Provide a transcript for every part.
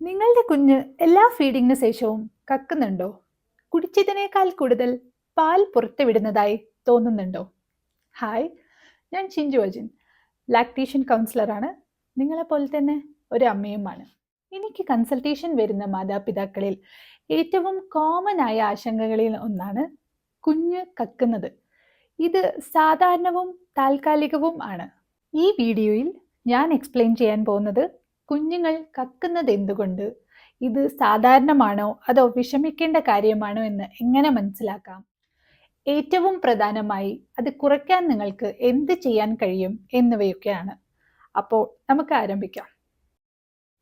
നിങ്ങളുടെ കുഞ്ഞ് എല്ലാ ഫീഡിങ്ങിന് ശേഷവും കക്കുന്നുണ്ടോ? കുടിച്ചതിനേക്കാൾ കൂടുതൽ പാൽ പുറത്തുവിടുന്നതായി തോന്നുന്നുണ്ടോ? ഹായ്, ഞാൻ ചിഞ്ചു അജിൻ, ലാക്ടേഷൻ കൗൺസിലറാണ്. നിങ്ങളെപ്പോലെ തന്നെ ഒരു അമ്മയുമാണ്. എനിക്ക് കൺസൾട്ടേഷൻ വരുന്ന മാതാപിതാക്കളിൽ ഏറ്റവും കോമൺ ആയ ആശങ്കകളിൽ ഒന്നാണ് കുഞ്ഞ് കക്കുന്നത്. ഇത് സാധാരണവും താൽക്കാലികവും ആണ്. ഈ വീഡിയോയിൽ ഞാൻ എക്സ്പ്ലെയിൻ ചെയ്യാൻ പോകുന്നത് കുഞ്ഞുങ്ങൾ കക്കുന്നത് എന്തുകൊണ്ട്, ഇത് സാധാരണമാണോ അതോ വിഷമിക്കേണ്ട കാര്യമാണോ എന്ന് എങ്ങനെ മനസ്സിലാക്കാം, ഏറ്റവും പ്രധാനമായി അത് കുറയ്ക്കാൻ നിങ്ങൾക്ക് എന്ത് ചെയ്യാൻ കഴിയും എന്നിവയൊക്കെയാണ്. അപ്പോൾ നമുക്ക് ആരംഭിക്കാം.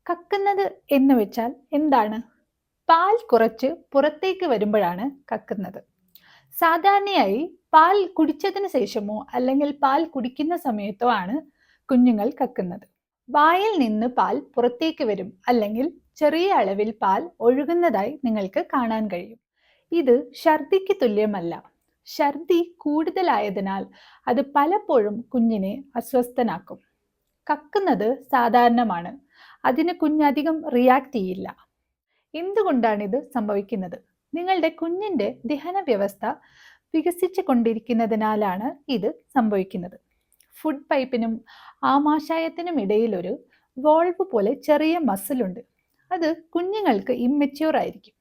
കക്കുന്നത് എന്ന് വെച്ചാൽ എന്താണ്? പാൽ കുറച്ച് പുറത്തേക്ക് വരുമ്പോഴാണ് കക്കുന്നത്. സാധാരണയായി പാൽ കുടിച്ചതിന് ശേഷമോ അല്ലെങ്കിൽ പാൽ കുടിക്കുന്ന സമയത്തോ ആണ് കുഞ്ഞുങ്ങൾ കക്കുന്നത്. വായിൽ നിന്ന് പാൽ പുറത്തേക്ക് വരും, അല്ലെങ്കിൽ ചെറിയ അളവിൽ പാൽ ഒഴുകുന്നതായി നിങ്ങൾക്ക് കാണാൻ കഴിയും. ഇത് ഛർദിക്ക് തുല്യമല്ല. ഛർദി കൂടുതലായതിനാൽ അത് പലപ്പോഴും കുഞ്ഞിനെ അസ്വസ്ഥനാക്കും. കക്കുന്നത് സാധാരണമാണ്, അതിന് കുഞ്ഞധികം റിയാക്ട് ചെയ്യില്ല. എന്തുകൊണ്ടാണിത് സംഭവിക്കുന്നത്? നിങ്ങളുടെ കുഞ്ഞിന്റെ ദഹന വ്യവസ്ഥ വികസിച്ചു കൊണ്ടിരിക്കുന്നതിനാലാണ് ഇത് സംഭവിക്കുന്നത്. ഫുഡ് പൈപ്പിനും ആമാശയത്തിനും ഇടയിൽ ഒരു വോൾവ് പോലെ ചെറിയ മസിൽ ഉണ്ട്. അത് കുഞ്ഞുങ്ങൾക്ക് ഇമ്മെച്യൂർ ആയിരിക്കും.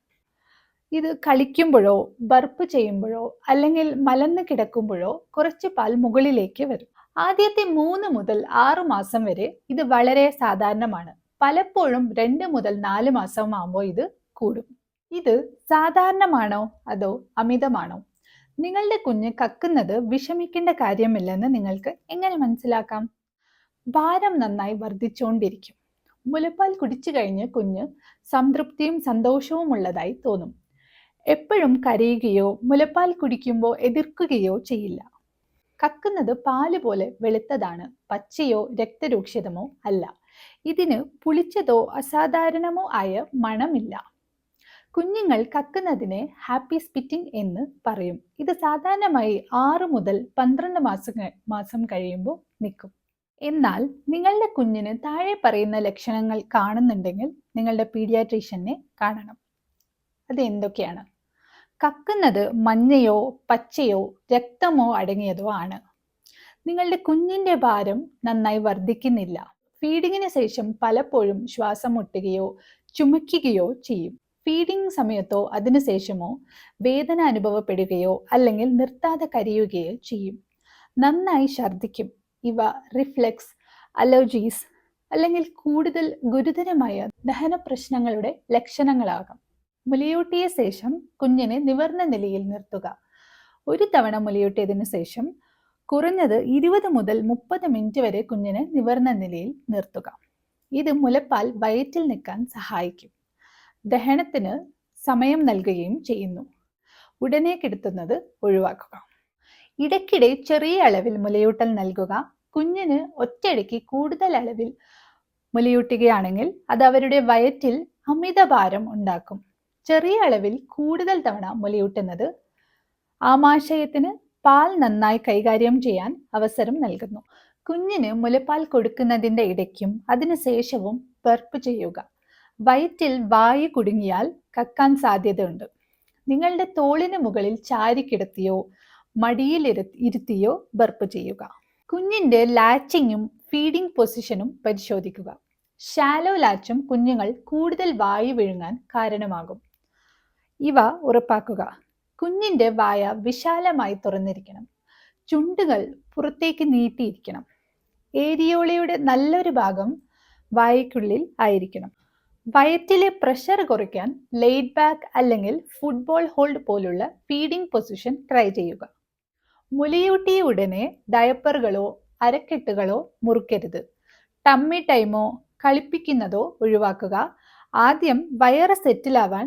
ഇത് കളിക്കുമ്പോഴോ ബർപ്പ് ചെയ്യുമ്പോഴോ അല്ലെങ്കിൽ മലന്ന് കിടക്കുമ്പോഴോ കുറച്ച് പാൽ മുകളിലേക്ക് വരും. ആദ്യത്തെ 3 മുതൽ 6 മാസം വരെ ഇത് വളരെ സാധാരണമാണ്. പലപ്പോഴും 2 മുതൽ 4 മാസം ആകുമ്പോൾ ഇത് കൂടും. ഇത് സാധാരണമാണോ അതോ അമിതമാണോ? നിങ്ങളുടെ കുഞ്ഞ് കക്കുന്നത് വിഷമിക്കേണ്ട കാര്യമില്ലെന്ന് നിങ്ങൾക്ക് എങ്ങനെ മനസ്സിലാക്കാം? ഭാരം നന്നായി വർദ്ധിച്ചുകൊണ്ടിരിക്കും. മുലപ്പാൽ കുടിച്ചു കഴിഞ്ഞ് കുഞ്ഞ് സംതൃപ്തിയും സന്തോഷവും ഉള്ളതായി തോന്നും. എപ്പോഴും കരയുകയോ മുലപ്പാൽ കുടിക്കുമ്പോൾ എതിർക്കുകയോ ചെയ്യില്ല. കക്കുന്നത് പാല് പോലെ വെളുത്തതാണ്, പച്ചയോ രക്തരൂക്ഷിതമോ അല്ല. ഇതിന് പുളിച്ചതോ അസാധാരണമോ ആയ മണമില്ല. കുഞ്ഞുങ്ങൾ കക്കുന്നതിനെ ഹാപ്പി സ്പിറ്റിംഗ് എന്ന് പറയും. ഇത് സാധാരണമായി 6 മുതൽ 12 മാസം കഴിയുമ്പോൾ നിൽക്കും. എന്നാൽ നിങ്ങളുടെ കുഞ്ഞിന് താഴെ പറയുന്ന ലക്ഷണങ്ങൾ കാണുന്നുണ്ടെങ്കിൽ നിങ്ങളുടെ പീഡിയാട്രീഷ്യനെ കാണണം. അത് എന്തൊക്കെയാണ്? കക്കുന്നത് മഞ്ഞയോ പച്ചയോ രക്തമോ അടങ്ങിയതോ ആണ്. നിങ്ങളുടെ കുഞ്ഞിന്റെ ഭാരം നന്നായി വർദ്ധിക്കുന്നില്ല. ഫീഡിങ്ങിന് ശേഷം പലപ്പോഴും ശ്വാസം മുട്ടുകയോ ചുമയ്ക്കുകയോ ചെയ്യും. ഫീഡിംഗ് സമയത്തോ അതിനുശേഷമോ വേദന അനുഭവപ്പെടുകയോ അല്ലെങ്കിൽ നിർത്താതെ കരയുകയോ ചെയ്യും. നന്നായി ഛർദിക്കും. ഇവ റിഫ്ലക്സ്, അലർജീസ് അല്ലെങ്കിൽ കൂടുതൽ ഗുരുതരമായ ദഹന പ്രശ്നങ്ങളുടെ ലക്ഷണങ്ങളാകാം. മുലയൂട്ടിയ ശേഷം കുഞ്ഞിനെ നിവർന്ന നിലയിൽ നിർത്തുക. ഒരു തവണ മുലയൂട്ടിയതിനു ശേഷം കുറഞ്ഞത് 20 മുതൽ 30 മിനിറ്റ് വരെ കുഞ്ഞിനെ നിവർന്ന നിലയിൽ നിർത്തുക. ഇത് മുലപ്പാൽ വയറ്റിൽ നിൽക്കാൻ സഹായിക്കും. ദഹനത്തിന് സമയം നൽകുകയും ചെയ്യുന്നു. ഉടനെ കിടത്തുന്നത് ഒഴിവാക്കുക. ഇടയ്ക്കിടെ ചെറിയ അളവിൽ മുലയൂട്ടൽ നൽകുക. കുഞ്ഞിന് ഒറ്റയടിക്ക് കൂടുതൽ അളവിൽ മുലയൂട്ടുകയാണെങ്കിൽ അത് അവരുടെ വയറ്റിൽ അമിതഭാരം ഉണ്ടാക്കും. ചെറിയ അളവിൽ കൂടുതൽ തവണ മുലയൂട്ടുന്നത് ആമാശയത്തിന് പാൽ നന്നായി കൈകാര്യം ചെയ്യാൻ അവസരം നൽകുന്നു. കുഞ്ഞിന് മുലപ്പാൽ കൊടുക്കുന്നതിൻ്റെ ഇടയ്ക്കും അതിനുശേഷവും ബർപ്പ് ചെയ്യുക. വയറ്റിൽ വായു കുടുങ്ങിയാൽ കക്കാൻ സാധ്യതയുണ്ട്. നിങ്ങളുടെ തോളിന് മുകളിൽ ചാരിക്കിടത്തിയോ മടിയിൽ ഇരുത്തിയോ ബർപ്പ് ചെയ്യുക. കുഞ്ഞിന്റെ ലാച്ചിങ്ങും ഫീഡിംഗ് പൊസിഷനും പരിശോധിക്കുക. ഷാലോ ലാച്ചും കുഞ്ഞുങ്ങൾ കൂടുതൽ വായു വിഴുങ്ങാൻ കാരണമാകും. ഇവ ഉറപ്പാക്കുക. കുഞ്ഞിന്റെ വായ വിശാലമായി തുറന്നിരിക്കണം. ചുണ്ടുകൾ പുറത്തേക്ക് നീട്ടിയിരിക്കണം. ഏരിയോളയുടെ നല്ലൊരു ഭാഗം വായയ്ക്കുള്ളിൽ ആയിരിക്കണം. വയറ്റിലെ പ്രഷർ കുറയ്ക്കാൻ ലെയ്ഡ് ബാക്ക് അല്ലെങ്കിൽ ഫുട്ബോൾ ഹോൾഡ് പോലുള്ള ഫീഡിംഗ് പൊസിഷൻ ട്രൈ ചെയ്യുക. മുലയൂട്ടിയ ഉടനെ ഡയപ്പറുകളോ അരക്കെട്ടുകളോ മുറുക്കരുത്. ടമ്മി ടൈമോ കളിപ്പിക്കുന്നതോ ഒഴിവാക്കുക. ആദ്യം വയറ് സെറ്റിലാവാൻ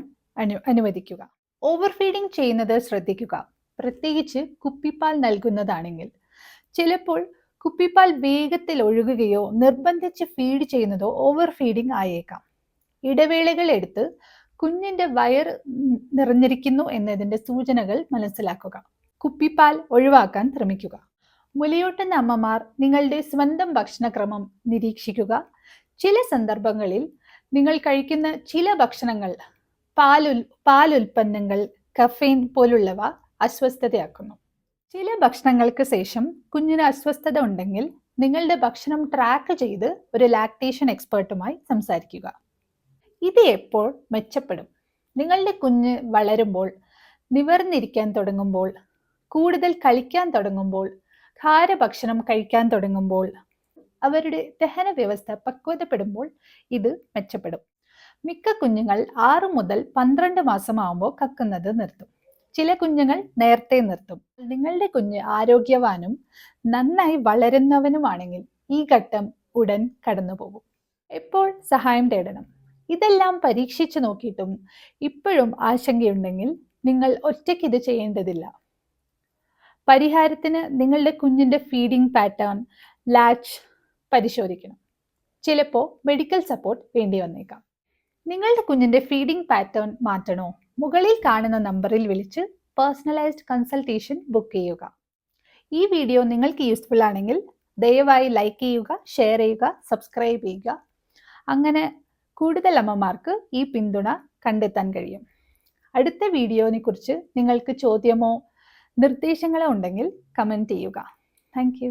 അനുവദിക്കുക. ഓവർ ഫീഡിംഗ് ചെയ്യുന്നത് ശ്രദ്ധിക്കുക, പ്രത്യേകിച്ച് കുപ്പിപ്പാൽ നൽകുന്നതാണെങ്കിൽ. ചിലപ്പോൾ കുപ്പിപ്പാൽ വേഗത്തിൽ ഒഴുകുകയോ നിർബന്ധിച്ച് ഫീഡ് ചെയ്യുന്നതോ ഓവർ ഫീഡിംഗ് ആയേക്കാം. ഇടവേളകൾ എടുത്ത് കുഞ്ഞിന്റെ വയർ നിറഞ്ഞിരിക്കുന്നു എന്നതിന്റെ സൂചനകൾ മനസ്സിലാക്കുക. കുപ്പിപ്പാൽ ഒഴിവാക്കാൻ ശ്രമിക്കുക. മുലയൂട്ടുന്ന അമ്മമാർ നിങ്ങളുടെ സ്വന്തം ഭക്ഷണക്രമം നിരീക്ഷിക്കുക. ചില സന്ദർഭങ്ങളിൽ നിങ്ങൾ കഴിക്കുന്ന ചില ഭക്ഷണങ്ങൾ, പാലുൽപ്പന്നങ്ങൾ, കഫീൻ പോലുള്ളവ അസ്വസ്ഥതയാക്കുന്നു. ചില ഭക്ഷണങ്ങൾക്ക് ശേഷം കുഞ്ഞിന് അസ്വസ്ഥത ഉണ്ടെങ്കിൽ നിങ്ങളുടെ ഭക്ഷണം ട്രാക്ക് ചെയ്ത് ഒരു ലാക്ടേഷൻ എക്സ്പേർട്ടുമായി സംസാരിക്കുക. ഇത് എപ്പോൾ മെച്ചപ്പെടും? നിങ്ങളുടെ കുഞ്ഞ് വളരുമ്പോൾ, നിവർന്നിരിക്കാൻ തുടങ്ങുമ്പോൾ, കൂടുതൽ കളിക്കാൻ തുടങ്ങുമ്പോൾ, ഭക്ഷണം കഴിക്കാൻ തുടങ്ങുമ്പോൾ, അവരുടെ ദഹന വ്യവസ്ഥ പക്വതപ്പെടുമ്പോൾ ഇത് മെച്ചപ്പെടും. മിക്ക കുഞ്ഞുങ്ങൾ 6 മുതൽ 12 മാസമാകുമ്പോൾ കക്കുന്നത് നിർത്തും. ചില കുഞ്ഞുങ്ങൾ നേരത്തെ നിർത്തും. നിങ്ങളുടെ കുഞ്ഞ് ആരോഗ്യവാനും നന്നായി വളരുന്നവനുമാണെങ്കിൽ ഈ ഘട്ടം ഉടൻ കടന്നുപോകും. എപ്പോൾ സഹായം തേടണം? ഇതെല്ലാം പരീക്ഷിച്ചു നോക്കിയിട്ടും ഇപ്പോഴും ആശങ്കയുണ്ടെങ്കിൽ നിങ്ങൾ ഒറ്റയ്ക്ക് ഇത് ചെയ്യേണ്ടതില്ല. പരിഹാരത്തിന് നിങ്ങളുടെ കുഞ്ഞിന്റെ ഫീഡിംഗ് പാറ്റേൺ, ലാച്ച് പരിശോധിക്കണം. ചിലപ്പോൾ മെഡിക്കൽ സപ്പോർട്ട് വേണ്ടി വന്നേക്കാം. നിങ്ങളുടെ കുഞ്ഞിന്റെ ഫീഡിംഗ് പാറ്റേൺ മാറ്റണോ? മുകളിൽ കാണുന്ന നമ്പറിൽ വിളിച്ച് പേഴ്സണലൈസ്ഡ് കൺസൾട്ടേഷൻ ബുക്ക് ചെയ്യുക. ഈ വീഡിയോ നിങ്ങൾക്ക് യൂസ്ഫുൾ ആണെങ്കിൽ ദയവായി ലൈക്ക് ചെയ്യുക, ഷെയർ ചെയ്യുക, സബ്സ്ക്രൈബ് ചെയ്യുക. അങ്ങനെ കൂടുതൽ അമ്മമാർക്ക് ഈ പിന്തുണ കണ്ടെത്താൻ കഴിയും. അടുത്ത വീഡിയോനെ കുറിച്ച് നിങ്ങൾക്ക് ചോദ്യമോ നിർദ്ദേശങ്ങളോ ഉണ്ടെങ്കിൽ കമൻറ്റ് ചെയ്യുക. Thank you.